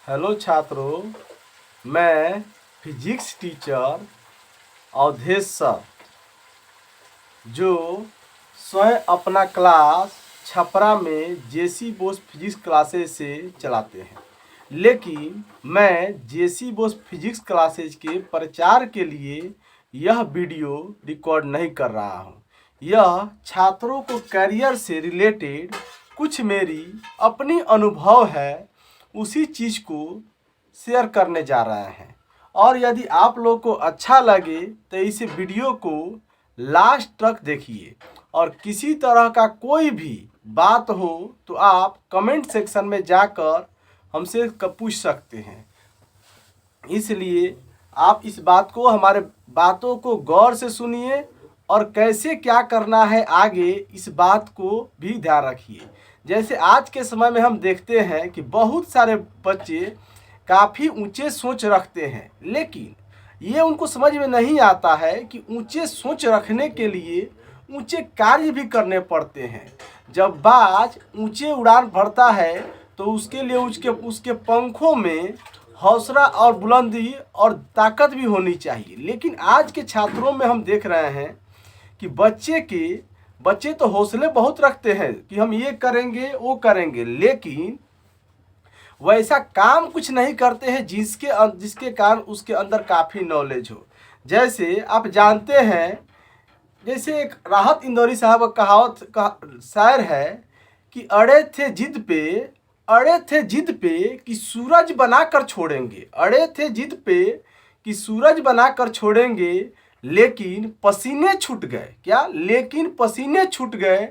Hello छात्रों, मैं physics teacher Awadhesh sir जो स्वयं अपना क्लास छपरा में जेसी बोस फिजिक्स क्लासेज से चलाते हैं। लेकिन मैं जेसी बोस फिजिक्स क्लासेज के प्रचार के लिए यह वीडियो रिकॉर्ड नहीं कर रहा हूँ। यह छात्रों को करियर से रिलेटेड कुछ मेरी अपनी अनुभव है, उसी चीज़ को शेयर करने जा रहे हैं। और यदि आप लोग को अच्छा लगे तो इस वीडियो को लास्ट तक देखिए, और किसी तरह का कोई भी बात हो तो आप कमेंट सेक्शन में जाकर हमसे पूछ सकते हैं। इसलिए आप इस बात को, हमारे बातों को गौर से सुनिए और कैसे क्या करना है आगे, इस बात को भी ध्यान रखिए। जैसे आज के समय में हम देखते हैं कि बहुत सारे बच्चे काफ़ी ऊंचे सोच रखते हैं, लेकिन ये उनको समझ में नहीं आता है कि ऊंचे सोच रखने के लिए ऊंचे कार्य भी करने पड़ते हैं। जब बाज ऊंचे उड़ान भरता है तो उसके लिए उसके पंखों में हौसला और बुलंदी और ताकत भी होनी चाहिए। लेकिन आज के छात्रों में हम देख रहे हैं कि बच्चे तो हौसले बहुत रखते हैं कि हम ये करेंगे वो करेंगे, लेकिन वैसा काम कुछ नहीं करते हैं जिसके कारण उसके अंदर काफ़ी नॉलेज हो। जैसे आप जानते हैं, जैसे एक राहत इंदौरी साहब का कहावत का शायर है कि अड़े थे जिद पे कि सूरज बनाकर छोड़ेंगे, अड़े थे जिद पे कि सूरज बनाकर छोड़ेंगे, लेकिन पसीने छूट गए। क्या? लेकिन पसीने छूट गए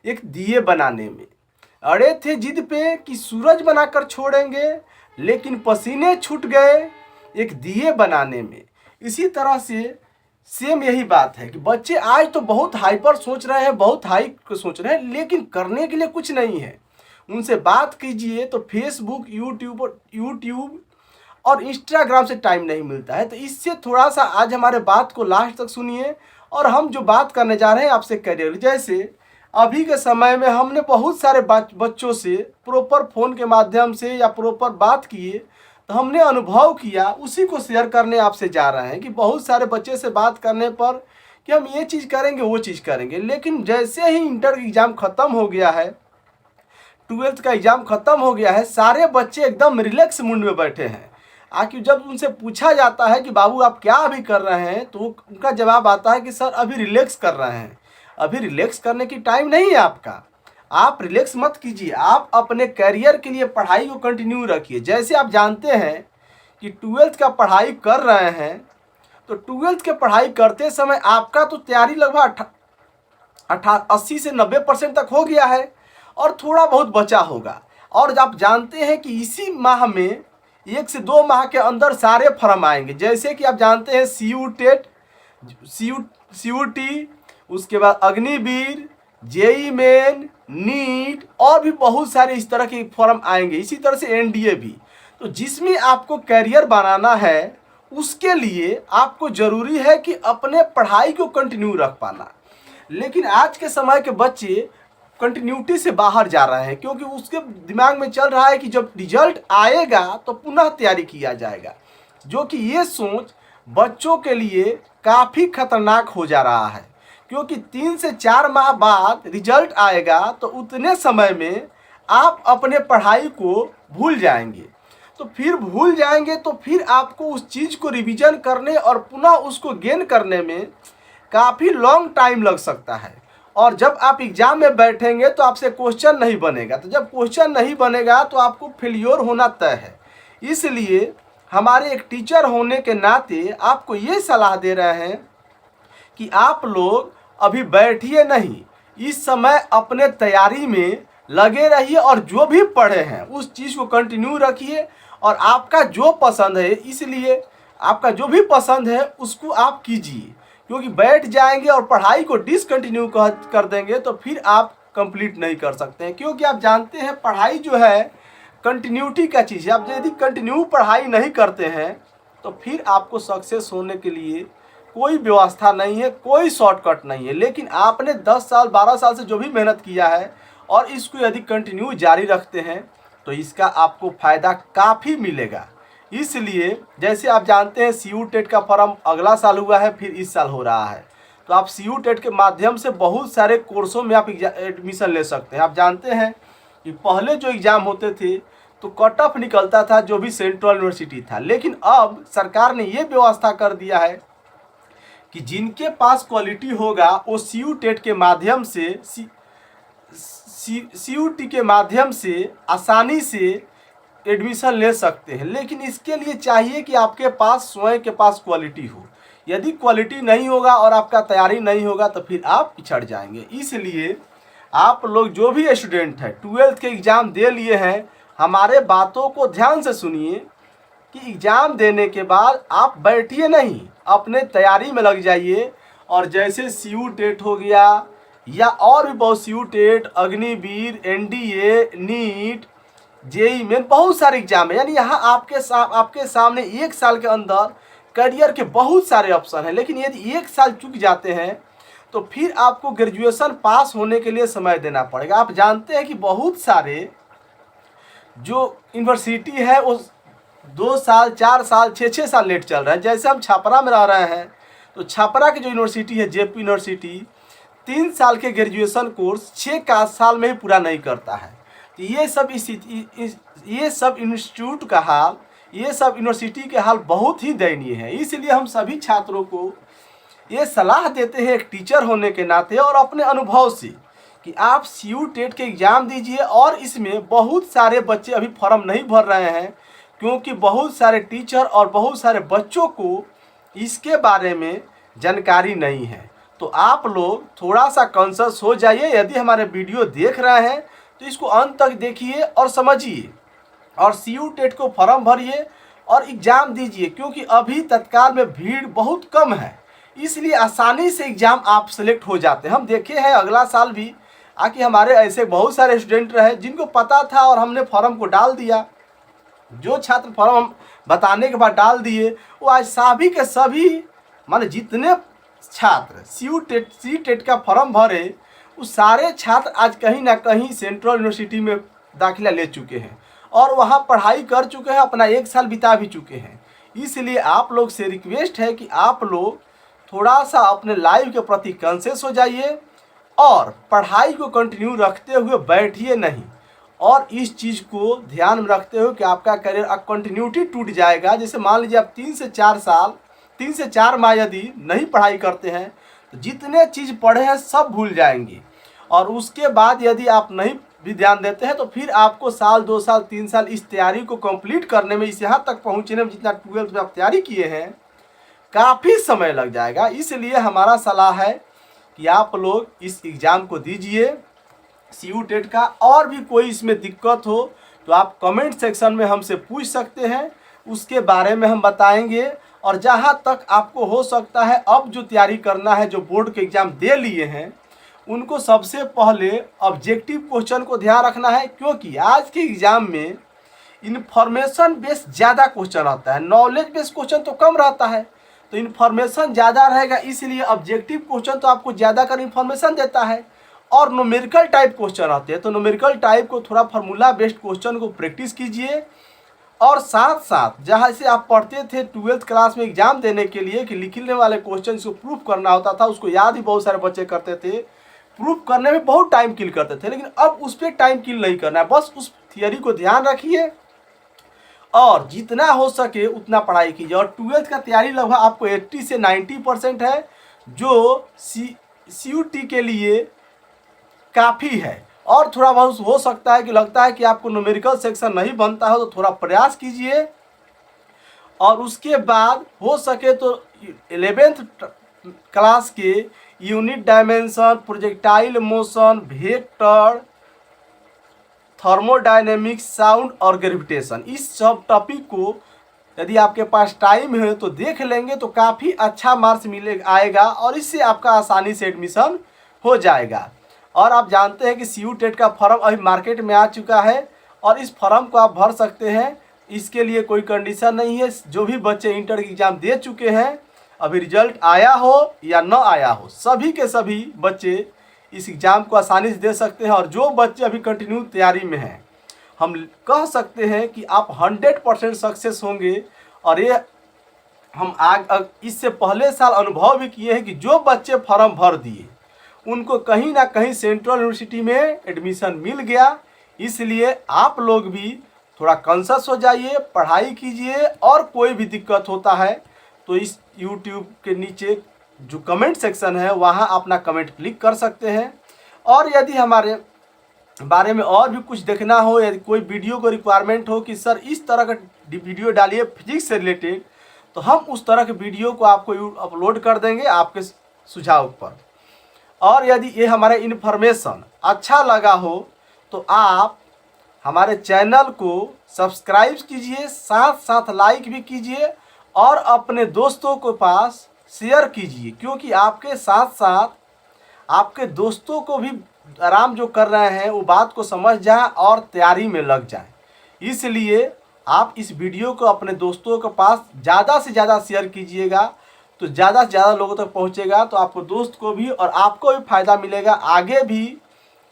एक दिए बनाने में। अड़े थे जिद पे कि सूरज बनाकर छोड़ेंगे, लेकिन पसीने छूट गए एक दिए बनाने में। इसी तरह से सेम यही बात है कि बच्चे आज तो बहुत हाइपर सोच रहे हैं, बहुत हाई सोच रहे हैं, लेकिन करने के लिए कुछ नहीं है। उनसे बात कीजिए तो फेसबुक, यूट्यूब और इंस्टाग्राम से टाइम नहीं मिलता है। तो इससे थोड़ा सा आज हमारे बात को लास्ट तक सुनिए। और हम जो बात करने जा रहे हैं आपसे करियर, जैसे अभी के समय में हमने बहुत सारे बच्चों से प्रॉपर फ़ोन के माध्यम से या प्रॉपर बात किए, तो हमने अनुभव किया, उसी को शेयर करने आपसे जा रहे हैं कि बहुत सारे बच्चे से बात करने पर कि हम ये चीज़ करेंगे वो चीज़ करेंगे, लेकिन जैसे ही इंटर एग्ज़ाम ख़त्म हो गया है, 12th का एग्ज़ाम ख़त्म हो गया है, सारे बच्चे एकदम रिलैक्स मूड में बैठे हैं। आखिर जब उनसे पूछा जाता है कि बाबू आप क्या अभी कर रहे हैं, तो उनका जवाब आता है कि सर अभी रिलैक्स कर रहे हैं। अभी रिलैक्स करने की टाइम नहीं है आपका, आप रिलैक्स मत कीजिए, आप अपने करियर के लिए पढ़ाई को कंटिन्यू रखिए। जैसे आप जानते हैं कि 12th का पढ़ाई कर रहे हैं, तो 12th के पढ़ाई करते समय आपका तो तैयारी लगभग 80 से 90% तक हो गया है और थोड़ा बहुत बचा होगा। और आप जानते हैं कि इसी माह में 1 से 2 माह के अंदर सारे फॉर्म आएंगे। जैसे कि आप जानते हैं टेट, CUT, उसके बाद अग्निवीर, जेई मेन, नीट और भी बहुत सारे इस तरह के फॉर्म आएंगे। इसी तरह से NDA भी। तो जिसमें आपको करियर बनाना है, उसके लिए आपको ज़रूरी है कि अपने पढ़ाई को कंटिन्यू रख पाना। लेकिन आज के समय के बच्चे कंटिन्यूटी से बाहर जा रहे हैं, क्योंकि उसके दिमाग में चल रहा है कि जब रिजल्ट आएगा तो पुनः तैयारी किया जाएगा, जो कि ये सोच बच्चों के लिए काफ़ी खतरनाक हो जा रहा है। क्योंकि 3 से 4 माह बाद रिजल्ट आएगा तो उतने समय में आप अपने पढ़ाई को भूल जाएंगे। तो फिर आपको उस चीज़ को रिवीजन करने और पुनः उसको गेन करने में काफ़ी लॉन्ग टाइम लग सकता है। और जब आप एग्ज़ाम में बैठेंगे तो आपसे क्वेश्चन नहीं बनेगा, तो जब क्वेश्चन नहीं बनेगा तो आपको फेल्योर होना तय है। इसलिए हमारे एक टीचर होने के नाते आपको ये सलाह दे रहे हैं कि आप लोग अभी बैठिए नहीं, इस समय अपने तैयारी में लगे रहिए और जो भी पढ़े हैं उस चीज़ को कंटिन्यू रखिए। और आपका जो पसंद है, इसलिए आपका जो भी पसंद है उसको आप कीजिए, क्योंकि बैठ जाएंगे और पढ़ाई को डिसकंटिन्यू कर देंगे तो फिर आप कंप्लीट नहीं कर सकते हैं। क्योंकि आप जानते हैं पढ़ाई जो है कंटिन्यूटी का चीज़ है। आप यदि कंटिन्यू पढ़ाई नहीं करते हैं तो फिर आपको सक्सेस होने के लिए कोई व्यवस्था नहीं है, कोई शॉर्टकट नहीं है। लेकिन आपने 10 साल 12 साल से जो भी मेहनत किया है और इसको यदि कंटिन्यू जारी रखते हैं तो इसका आपको फ़ायदा काफ़ी मिलेगा। इसलिए जैसे आप जानते हैं CU टेट का फॉर्म अगला साल हुआ है, फिर इस साल हो रहा है, तो आप CU टेट के माध्यम से बहुत सारे कोर्सों में आप एडमिशन ले सकते हैं। आप जानते हैं कि पहले जो एग्ज़ाम होते थे तो कट ऑफ निकलता था जो भी सेंट्रल यूनिवर्सिटी था, लेकिन अब सरकार ने ये व्यवस्था कर दिया है कि जिनके पास क्वालिटी होगा वो CU टेट के माध्यम से CUT के माध्यम से आसानी से एडमिशन ले सकते हैं। लेकिन इसके लिए चाहिए कि आपके पास स्वयं के पास क्वालिटी हो। यदि क्वालिटी नहीं होगा और आपका तैयारी नहीं होगा तो फिर आप पिछड़ जाएंगे। इसलिए आप लोग जो भी स्टूडेंट हैं 12th के एग्ज़ाम दे लिए हैं, हमारे बातों को ध्यान से सुनिए कि एग्ज़ाम देने के बाद आप बैठिए नहीं, अपने तैयारी में लग जाइए। और जैसे CU टेट हो गया या और भी बहुत CU TET, Agniveer, NDA, NEET, JEE main, बहुत सारे एग्जाम है। यानी यहाँ आपके सामने एक साल के अंदर करियर के बहुत सारे ऑप्शन हैं। लेकिन यदि एक साल चूक जाते हैं तो फिर आपको ग्रेजुएशन पास होने के लिए समय देना पड़ेगा। आप जानते हैं कि बहुत सारे जो यूनिवर्सिटी है वो 2 साल, 4 साल, 6 साल लेट चल रहा है। जैसे हम छपरा में रह रहे हैं तो छपरा की जो यूनिवर्सिटी है JP यूनिवर्सिटी 3 साल के ग्रेजुएशन कोर्स 6 साल में ही पूरा नहीं करता है। तो ये सब इंस्टीट्यूट का हाल, ये सब यूनिवर्सिटी के हाल बहुत ही दयनीय है। इसलिए हम सभी छात्रों को ये सलाह देते हैं एक टीचर होने के नाते और अपने अनुभव से कि आप CU टेट के एग्ज़ाम दीजिए। और इसमें बहुत सारे बच्चे अभी फॉर्म नहीं भर रहे हैं क्योंकि बहुत सारे टीचर और बहुत सारे बच्चों को इसके बारे में जानकारी नहीं है। तो आप लोग थोड़ा सा कॉन्शियस हो जाइए। यदि हमारे वीडियो देख रहे हैं तो इसको अंत तक देखिए और समझिए और CU टेट को फॉर्म भरिए और एग्ज़ाम दीजिए, क्योंकि अभी तत्काल में भीड़ बहुत कम है, इसलिए आसानी से एग्ज़ाम आप सेलेक्ट हो जाते हैं। हम देखे हैं अगला साल भी आके हमारे ऐसे बहुत सारे स्टूडेंट रहे जिनको पता था और हमने फॉर्म को डाल दिया। जो छात्र फॉर्म हम बताने के बाद डाल दिए वो आज सभी के सभी माने जितने छात्र CU टेट का फॉर्म भरे वो सारे छात्र आज कहीं ना कहीं सेंट्रल यूनिवर्सिटी में दाखिला ले चुके हैं और वहाँ पढ़ाई कर चुके हैं, अपना 1 साल बिता भी चुके हैं। इसलिए आप लोग से रिक्वेस्ट है कि आप लोग थोड़ा सा अपने लाइफ के प्रति कॉन्शियस हो जाइए और पढ़ाई को कंटिन्यू रखते हुए बैठिए नहीं। और इस चीज़ को ध्यान में रखते हुए कि आपका करियर कंटिन्यूटी टूट जाएगा। जैसे मान लीजिए आप 3 से 4 माह यदि नहीं पढ़ाई करते हैं तो जितने चीज़ पढ़े हैं सब भूल जाएंगे। और उसके बाद यदि आप नहीं भी ध्यान देते हैं तो फिर आपको साल, 2 साल, 3 साल इस तैयारी को कंप्लीट करने में, इस यहाँ तक पहुँचने में जितना 12th में आप तैयारी किए हैं काफ़ी समय लग जाएगा। इसलिए हमारा सलाह है कि आप लोग इस एग्ज़ाम को दीजिए CU टेट का। और भी कोई इसमें दिक्कत हो तो आप कमेंट सेक्शन में हमसे पूछ सकते हैं, उसके बारे में हम बताएंगे। और जहां तक आपको हो सकता है अब जो तैयारी करना है, जो बोर्ड के एग्ज़ाम दे लिए हैं उनको सबसे पहले ऑब्जेक्टिव क्वेश्चन को ध्यान रखना है, क्योंकि आज के एग्ज़ाम में इन्फॉर्मेशन बेस्ड ज़्यादा क्वेश्चन आता है, नॉलेज बेस्ड क्वेश्चन तो कम रहता है। तो इन्फॉर्मेशन ज़्यादा रहेगा, इसलिए ऑब्जेक्टिव क्वेश्चन तो आपको ज़्यादा कर इन्फॉर्मेशन देता है। और न्यूमेरिकल टाइप क्वेश्चन आते हैं, तो न्यूमेरिकल टाइप को थोड़ा फार्मूला बेस्ड क्वेश्चन को प्रैक्टिस कीजिए। और साथ साथ जहाँ से आप पढ़ते थे 12th क्लास में एग्ज़ाम देने के लिए कि लिखने वाले क्वेश्चन को प्रूफ करना होता था, उसको याद ही बहुत सारे बच्चे करते थे, प्रूफ करने में बहुत टाइम किल करते थे। लेकिन अब उस पर टाइम किल नहीं करना है, बस उस थियरी को ध्यान रखिए और जितना हो सके उतना पढ़ाई कीजिए। और 12th का तैयारी लगभग आपको 80 से 90% है, जो CUT के लिए काफ़ी है। और थोड़ा बहुत हो सकता है कि लगता है कि आपको न्यूमेरिकल सेक्शन नहीं बनता है तो थोड़ा प्रयास कीजिए। और उसके बाद हो सके तो 11th क्लास के unit dimension, projectile motion, vector, thermodynamics, sound और ग्रेविटेशन, इस सब टॉपिक को यदि आपके पास टाइम है तो देख लेंगे तो काफ़ी अच्छा मार्क्स आएगा और इससे आपका आसानी से एडमिशन हो जाएगा। और आप जानते हैं कि CU टेट का फॉर्म अभी मार्केट में आ चुका है और इस फॉर्म को आप भर सकते हैं, इसके लिए कोई कंडीशन नहीं है। जो भी बच्चे इंटर की एग्ज़ाम दे चुके हैं, अभी रिजल्ट आया हो या न आया हो, सभी के सभी बच्चे इस एग्ज़ाम को आसानी से दे सकते हैं। और जो बच्चे अभी कंटिन्यू तैयारी में हैं हम कह सकते हैं कि आप 100% सक्सेस होंगे। और ये हम इससे पहले साल अनुभव भी किए हैं कि जो बच्चे फॉर्म भर दिए उनको कहीं ना कहीं सेंट्रल यूनिवर्सिटी में एडमिशन मिल गया। इसलिए आप लोग भी थोड़ा कॉन्शियस हो जाइए, पढ़ाई कीजिए, और कोई भी दिक्कत होता है तो इस यूट्यूब के नीचे जो कमेंट सेक्शन है वहाँ अपना कमेंट क्लिक कर सकते हैं। और यदि हमारे बारे में और भी कुछ देखना हो, यदि कोई वीडियो को रिक्वायरमेंट हो कि सर इस तरह का वीडियो डालिए फिजिक्स से रिलेटेड, तो हम उस तरह के वीडियो को आपको अपलोड कर देंगे आपके सुझाव पर। और यदि ये हमारे इन्फॉर्मेशन अच्छा लगा हो तो आप हमारे चैनल को सब्सक्राइब कीजिए, साथ साथ लाइक भी कीजिए और अपने दोस्तों के पास शेयर कीजिए, क्योंकि आपके साथ साथ आपके दोस्तों को भी आराम जो कर रहे हैं वो बात को समझ जाए और तैयारी में लग जाए। इसलिए आप इस वीडियो को अपने दोस्तों के पास ज़्यादा से ज़्यादा शेयर कीजिएगा, तो ज़्यादा से ज़्यादा लोगों तक पहुंचेगा, तो आपको दोस्त को भी और आपको भी फ़ायदा मिलेगा। आगे भी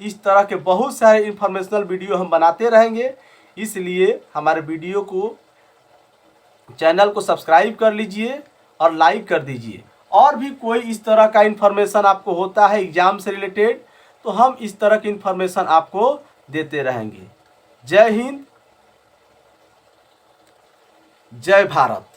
इस तरह के बहुत सारे इंफॉर्मेशनल वीडियो हम बनाते रहेंगे। इसलिए हमारे वीडियो को, चैनल को सब्सक्राइब कर लीजिए और लाइक कर दीजिए। और भी कोई इस तरह का इन्फॉर्मेशन आपको होता है एग्ज़ाम से रिलेटेड तो हम इस तरह की इन्फॉर्मेशन आपको देते रहेंगे। जय हिंद, जय भारत।